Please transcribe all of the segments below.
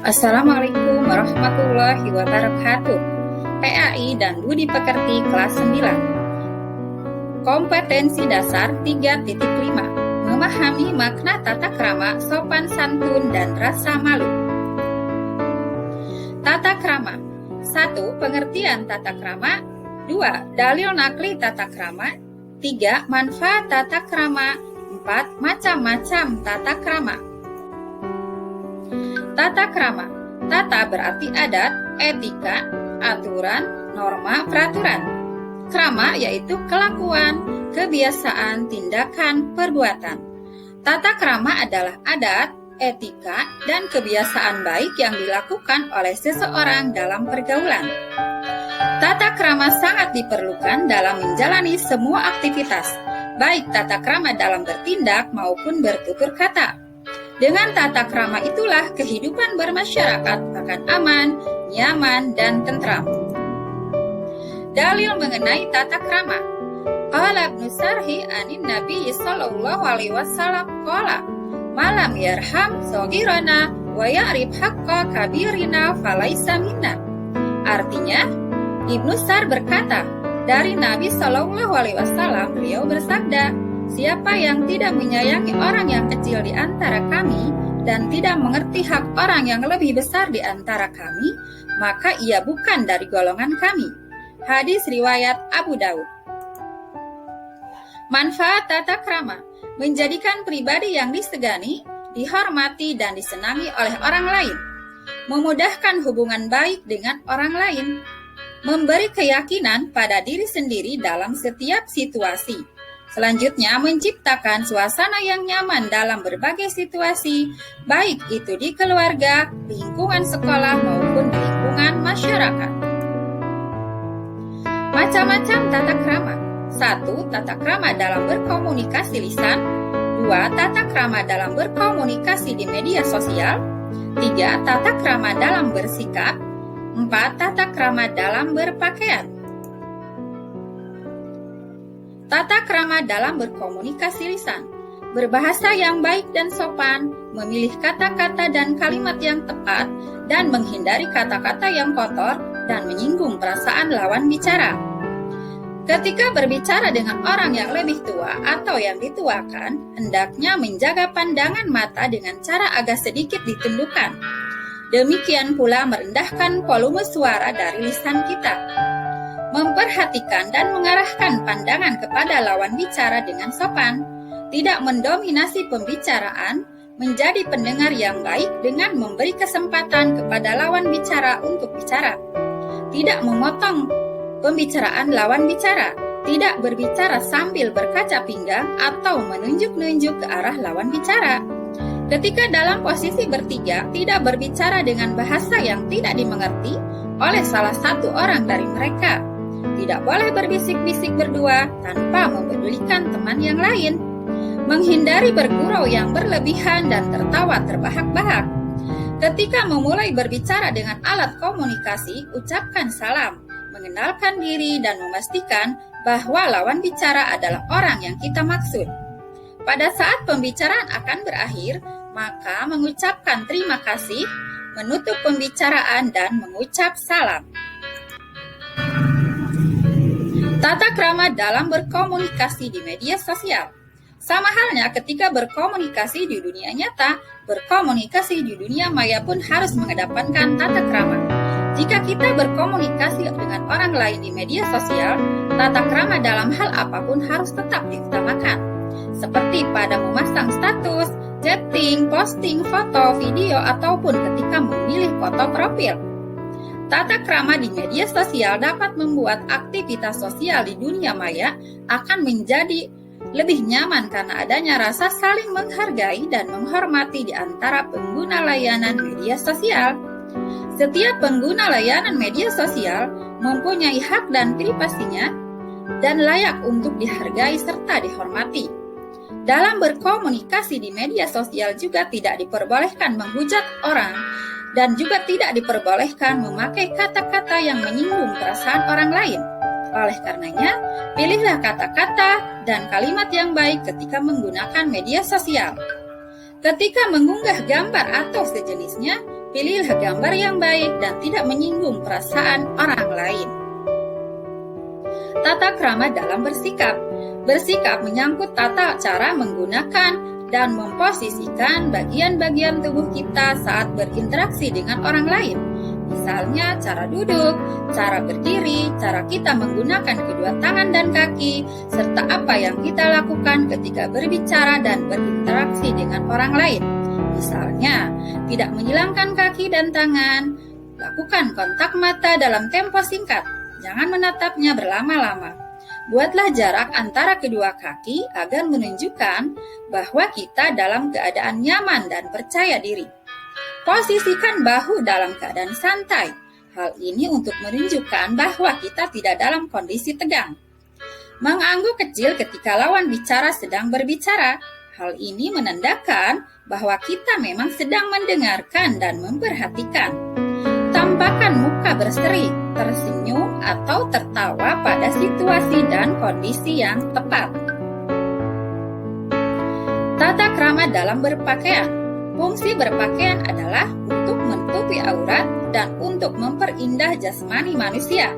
Assalamualaikum warahmatullahi wabarakatuh. PAI dan Budi Pekerti kelas 9. Kompetensi dasar 3.5. Memahami makna tata krama, sopan santun, dan rasa malu. Tata krama. 1. Pengertian tata krama. 2. Dalil nakli tata krama. 3. Manfaat tata krama. 4. Macam-macam tata krama. Tata krama. Tata berarti adat, etika, aturan, norma, peraturan. Krama yaitu kelakuan, kebiasaan, tindakan, perbuatan. Tata krama adalah adat, etika, dan kebiasaan baik yang dilakukan oleh seseorang dalam pergaulan. Tata krama sangat diperlukan dalam menjalani semua aktivitas, baik tata krama dalam bertindak maupun bertutur kata. Dengan tata krama itulah kehidupan bermasyarakat akan aman, nyaman, dan tentram. Dalil mengenai tata krama. Qala Ibnu Sarhi anin Nabi sallallahu alaihi wasallam qala malam yarham shogirana wa ya'rif haqqa kabirina falaisa minna. Artinya, Ibnu Sar berkata, dari Nabi sallallahu alaihi wasallam beliau bersabda, siapa yang tidak menyayangi orang yang kecil di antara kami dan tidak mengerti hak orang yang lebih besar di antara kami, maka ia bukan dari golongan kami. Hadis riwayat Abu Daud. Manfaat tata krama, menjadikan pribadi yang disegani, dihormati, dan disenangi oleh orang lain, memudahkan hubungan baik dengan orang lain, memberi keyakinan pada diri sendiri dalam setiap situasi. Selanjutnya, menciptakan suasana yang nyaman dalam berbagai situasi, baik itu di keluarga, lingkungan sekolah, maupun di lingkungan masyarakat. Macam-macam tata krama. 1. Tata krama dalam berkomunikasi lisan. 2. Tata krama dalam berkomunikasi di media sosial. 3. Tata krama dalam bersikap. 4. Tata krama dalam berpakaian. Tata krama dalam berkomunikasi lisan, berbahasa yang baik dan sopan, memilih kata-kata dan kalimat yang tepat, dan menghindari kata-kata yang kotor dan menyinggung perasaan lawan bicara. Ketika berbicara dengan orang yang lebih tua atau yang dituakan, hendaknya menjaga pandangan mata dengan cara agak sedikit ditundukkan. Demikian pula merendahkan volume suara dari lisan kita. Memperhatikan dan mengarahkan pandangan kepada lawan bicara dengan sopan, tidak mendominasi pembicaraan, menjadi pendengar yang baik dengan memberi kesempatan kepada lawan bicara untuk bicara, tidak memotong pembicaraan lawan bicara, tidak berbicara sambil berkaca pinggang atau menunjuk-nunjuk ke arah lawan bicara. Ketika dalam posisi bertiga, tidak berbicara dengan bahasa yang tidak dimengerti oleh salah satu orang dari mereka. Tidak boleh berbisik-bisik berdua tanpa mempedulikan teman yang lain. Menghindari bergurau yang berlebihan dan tertawa terbahak-bahak. Ketika memulai berbicara dengan alat komunikasi, ucapkan salam, mengenalkan diri, dan memastikan bahwa lawan bicara adalah orang yang kita maksud. Pada saat pembicaraan akan berakhir, maka mengucapkan terima kasih, menutup pembicaraan, dan mengucap salam. Tata krama dalam berkomunikasi di media sosial. Sama halnya ketika berkomunikasi di dunia nyata, berkomunikasi di dunia maya pun harus mengedepankan tata krama. Jika kita berkomunikasi dengan orang lain di media sosial, tata krama dalam hal apapun harus tetap diutamakan. Seperti pada memasang status, chatting, posting foto, video, ataupun ketika memilih foto profil. Tata krama di media sosial dapat membuat aktivitas sosial di dunia maya akan menjadi lebih nyaman karena adanya rasa saling menghargai dan menghormati di antara pengguna layanan media sosial. Setiap pengguna layanan media sosial mempunyai hak dan privasinya dan layak untuk dihargai serta dihormati. Dalam berkomunikasi di media sosial juga tidak diperbolehkan menghujat orang, dan juga tidak diperbolehkan memakai kata-kata yang menyinggung perasaan orang lain. Oleh karenanya, pilihlah kata-kata dan kalimat yang baik ketika menggunakan media sosial. Ketika mengunggah gambar atau sejenisnya, Pilihlah gambar yang baik dan tidak menyinggung perasaan orang lain. Tata krama dalam bersikap. Bersikap menyangkut tata cara menggunakan dan memposisikan bagian-bagian tubuh kita saat berinteraksi dengan orang lain. Misalnya cara duduk, cara berdiri, cara kita menggunakan kedua tangan dan kaki, serta apa yang kita lakukan ketika berbicara dan berinteraksi dengan orang lain. Misalnya, tidak menyilangkan kaki dan tangan, lakukan kontak mata dalam tempo singkat, jangan menatapnya berlama-lama. Buatlah jarak antara kedua kaki agar menunjukkan bahwa kita dalam keadaan nyaman dan percaya diri. Posisikan bahu dalam keadaan santai. Hal ini untuk menunjukkan bahwa kita tidak dalam kondisi tegang. Mengangguk kecil ketika lawan bicara sedang berbicara. Hal ini menandakan bahwa kita memang sedang mendengarkan dan memperhatikan. Tampakkan muka berseri, tersenyum, atau tertawa pada situasi dan kondisi yang tepat. Tata krama dalam berpakaian. Fungsi berpakaian adalah untuk menutupi aurat dan untuk memperindah jasmani manusia.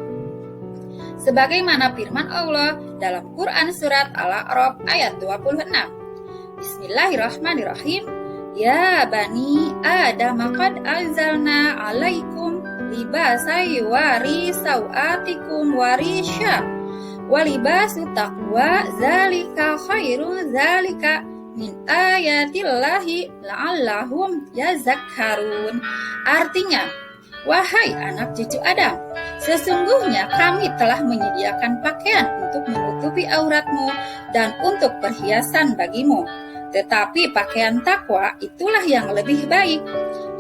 Sebagaimana firman Allah dalam Quran Surat Al-A'raf ayat 26. Bismillahirrahmanirrahim. Ya bani Adam qad anzalna alaikum libasai wari sawatikum warisha walibasu taqwa zalika khairun zalika min ayatillahi la'allahum yazakkarun. Artinya, wahai anak cucu Adam, sesungguhnya kami telah menyediakan pakaian untuk menutupi auratmu dan untuk perhiasan bagimu. Tetapi pakaian takwa itulah yang lebih baik.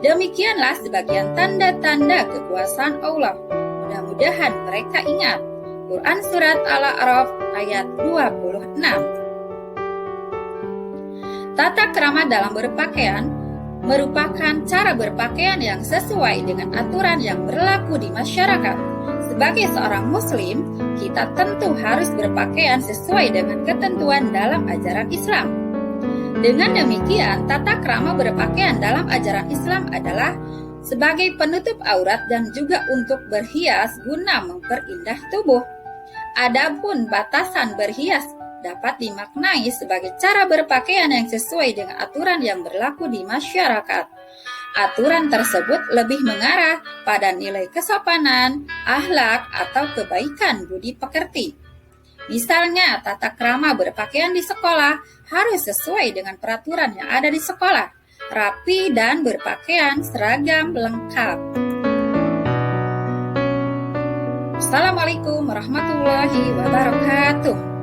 Demikianlah sebagian tanda-tanda kekuasaan Allah. Mudah-mudahan mereka ingat. Quran Surat Al-A'raf ayat 26. Tata krama dalam berpakaian merupakan cara berpakaian yang sesuai dengan aturan yang berlaku di masyarakat. Sebagai seorang muslim, kita tentu harus berpakaian sesuai dengan ketentuan dalam ajaran Islam. Dengan demikian, tata krama berpakaian dalam ajaran Islam adalah sebagai penutup aurat dan juga untuk berhias guna memperindah tubuh. Adapun batasan berhias dapat dimaknai sebagai cara berpakaian yang sesuai dengan aturan yang berlaku di masyarakat. Aturan tersebut lebih mengarah pada nilai kesopanan, akhlak, atau kebaikan budi pekerti. Misalnya, tata krama berpakaian di sekolah harus sesuai dengan peraturan yang ada di sekolah, rapi dan berpakaian seragam lengkap. Assalamualaikum warahmatullahi wabarakatuh.